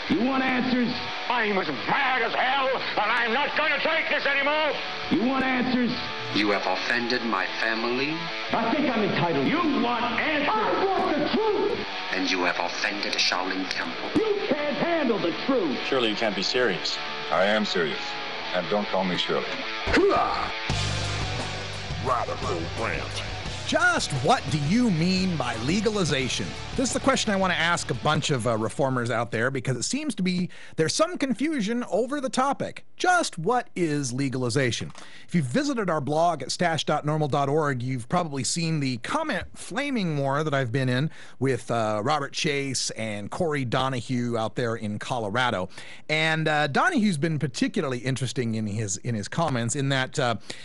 You want answers? I'm as mad as hell, and I'm not going to take this anymore. You want answers? You have offended my family. I think I'm entitled. You want answers? I want the truth. And you have offended a Shaolin temple. You can't handle the truth. Surely you can't be serious. I am serious. And don't call me Shirley. Radical rant. Just what do you mean by legalization? This is the question I want to ask a bunch of reformers out there, because it seems to be there's some confusion over the topic. Just what is legalization? If you've visited our blog at stash.normal.org, you've probably seen the comment flaming war that I've been in with Robert Chase and Corey Donahue out there in Colorado. And Donahue's been particularly interesting in his comments, in that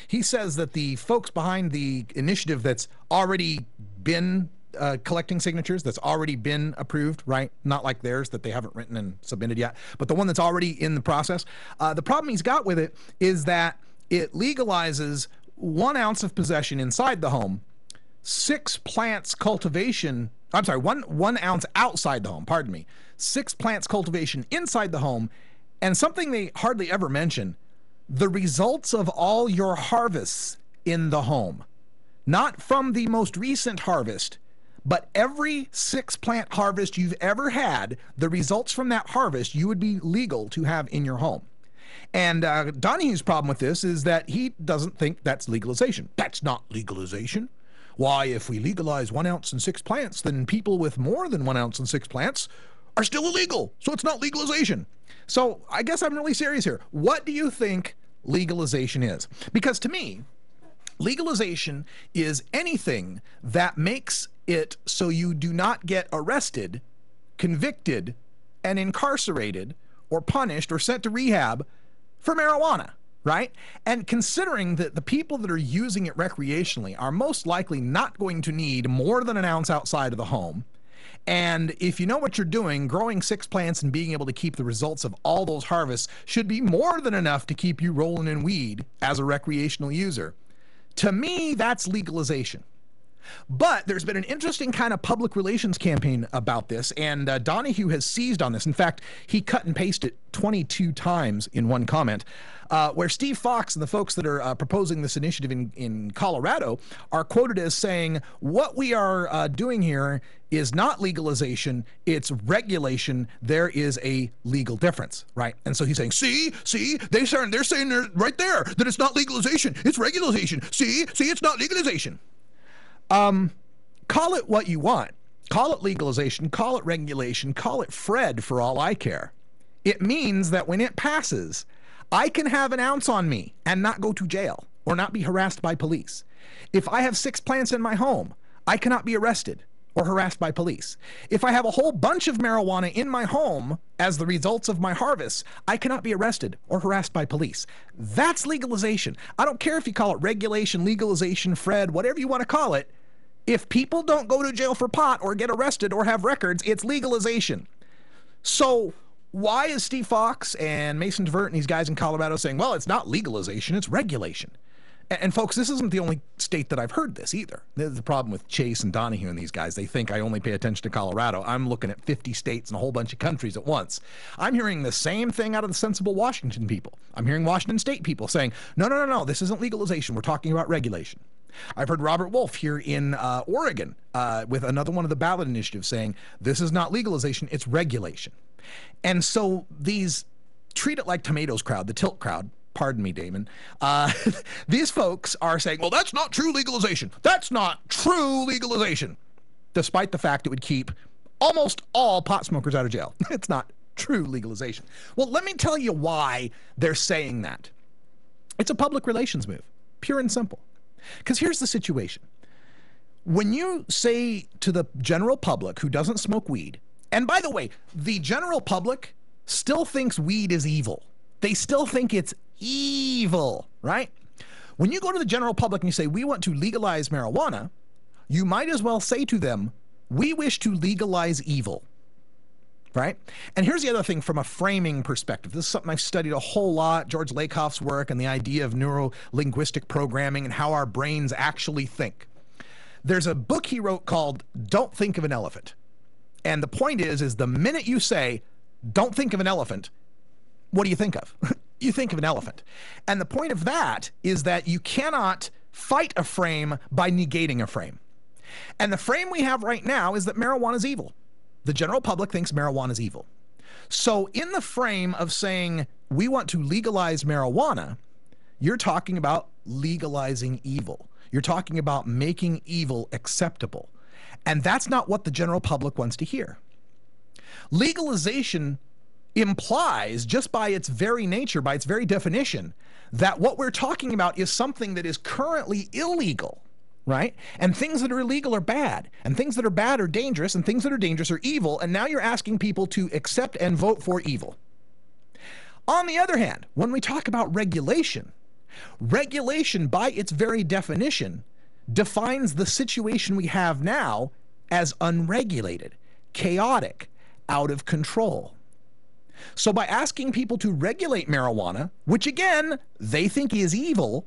he says that the folks behind the initiative that's already been collecting signatures, that's already been approved, right? Not like theirs that they haven't written and submitted yet, but the one that's already in the process. The problem he's got with it is that it legalizes 1 ounce of possession inside the home, 6 plants cultivation, I'm sorry, one ounce outside the home, pardon me, 6 plants cultivation inside the home, and something they hardly ever mention, the results of all your harvests in the home. Not from the most recent harvest, but every 6 plant harvest you've ever had, the results from that harvest you would be legal to have in your home. And Donahue's problem with this is that he doesn't think that's legalization. That's not legalization. Why, if we legalize 1 ounce and 6 plants, then people with more than 1 ounce and 6 plants are still illegal. So it's not legalization. So I guess I'm really serious here. What do you think legalization is? Because to me, legalization is anything that makes it so you do not get arrested, convicted, and incarcerated, or punished, or sent to rehab for marijuana, right? And considering that the people that are using it recreationally are most likely not going to need more than 1 ounce outside of the home, and if you know what you're doing, growing 6 plants and being able to keep the results of all those harvests should be more than enough to keep you rolling in weed as a recreational user. To me, that's legalization. But there's been an interesting kind of public relations campaign about this, and Donahue has seized on this. In fact, he cut and pasted 22 times in one comment, where Steve Fox and the folks that are proposing this initiative in Colorado are quoted as saying, what we are doing here is not legalization, it's regulation. There is a legal difference, right? And so he's saying, see, they're saying there right there that it's not legalization, it's regulation. See, it's not legalization. Call it what you want. Call it legalization, call it regulation, call it Fred for all I care. It means that when it passes, I can have 1 ounce on me and not go to jail or not be harassed by police. If I have 6 plants in my home, I cannot be arrested or harassed by police. If I have a whole bunch of marijuana in my home as the results of my harvest, I cannot be arrested or harassed by police. That's legalization. I don't care if you call it regulation, legalization, Fred, whatever you want to call it. If people don't go to jail for pot or get arrested or have records, it's legalization. So why is Steve Fox and Mason DeVert and these guys in Colorado saying, well, it's not legalization, it's regulation? And folks, this isn't the only state that I've heard this either. There's the problem with Chase and Donahue and these guys. They think I only pay attention to Colorado. I'm looking at 50 states and a whole bunch of countries at once. I'm hearing the same thing out of the sensible Washington people. I'm hearing Washington state people saying, no, this isn't legalization. We're talking about regulation. I've heard Robert Wolf here in Oregon with another one of the ballot initiatives saying, this is not legalization, it's regulation. And so these treat it like tomatoes crowd, the tilt crowd, pardon me, Damon, these folks are saying, well, that's not true legalization. That's not true legalization, despite the fact it would keep almost all pot smokers out of jail. It's not true legalization. Well, let me tell you why they're saying that. It's a public relations move, pure and simple. Because here's the situation. When you say to the general public who doesn't smoke weed, and by the way, the general public still thinks weed is evil. They still think it's evil, right? When you go to the general public and you say, we want to legalize marijuana, you might as well say to them, we wish to legalize evil, right? And here's the other thing from a framing perspective. This is something I've studied a whole lot, George Lakoff's work and the idea of neuro-linguistic programming and how our brains actually think. There's a book he wrote called Don't Think of an Elephant. And the point is the minute you say, don't think of an elephant. What do you think of? You think of an elephant. And the point of that is that you cannot fight a frame by negating a frame. And the frame we have right now is that marijuana is evil. The general public thinks marijuana is evil. So in the frame of saying we want to legalize marijuana, you're talking about legalizing evil. You're talking about making evil acceptable. And that's not what the general public wants to hear. Legalization implies, just by its very nature, by its very definition, that what we're talking about is something that is currently illegal, right? And things that are illegal are bad, and things that are bad are dangerous, and things that are dangerous are evil, and now you're asking people to accept and vote for evil. On the other hand, when we talk about regulation, regulation by its very definition defines the situation we have now as unregulated, chaotic, out of control. So by asking people to regulate marijuana, which again, they think is evil,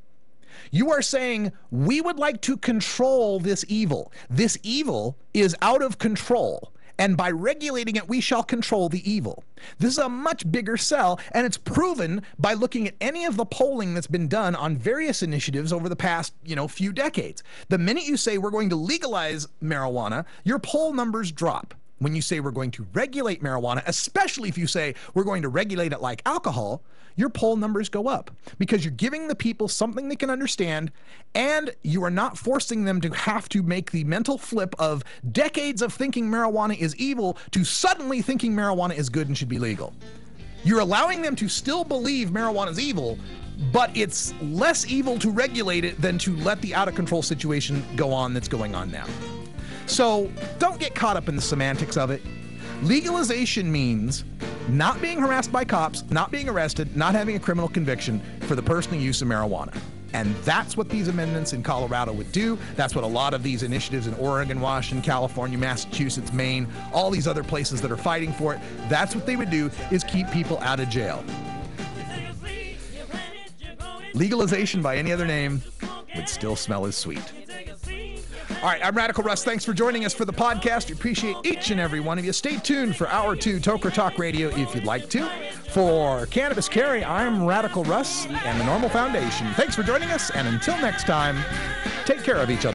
you are saying, we would like to control this evil. This evil is out of control. And by regulating it, we shall control the evil. This is a much bigger sell, and it's proven by looking at any of the polling that's been done on various initiatives over the past, few decades. The minute you say we're going to legalize marijuana, your poll numbers drop. When you say we're going to regulate marijuana, especially if you say we're going to regulate it like alcohol, your poll numbers go up because you're giving the people something they can understand, and you are not forcing them to have to make the mental flip of decades of thinking marijuana is evil to suddenly thinking marijuana is good and should be legal. You're allowing them to still believe marijuana is evil, but it's less evil to regulate it than to let the out of control situation go on that's going on now. So don't get caught up in the semantics of it. Legalization means not being harassed by cops, not being arrested, not having a criminal conviction for the personal use of marijuana. And that's what these amendments in Colorado would do. That's what a lot of these initiatives in Oregon, Washington, California, Massachusetts, Maine, all these other places that are fighting for it, that's what they would do, is keep people out of jail. Legalization by any other name would still smell as sweet. All right, I'm Radical Russ. Thanks for joining us for the podcast. We appreciate each and every one of you. Stay tuned for Hour 2 Toker Talk Radio if you'd like to. For Cannabis Carry, I'm Radical Russ and the Normal Foundation. Thanks for joining us, and until next time, take care of each other.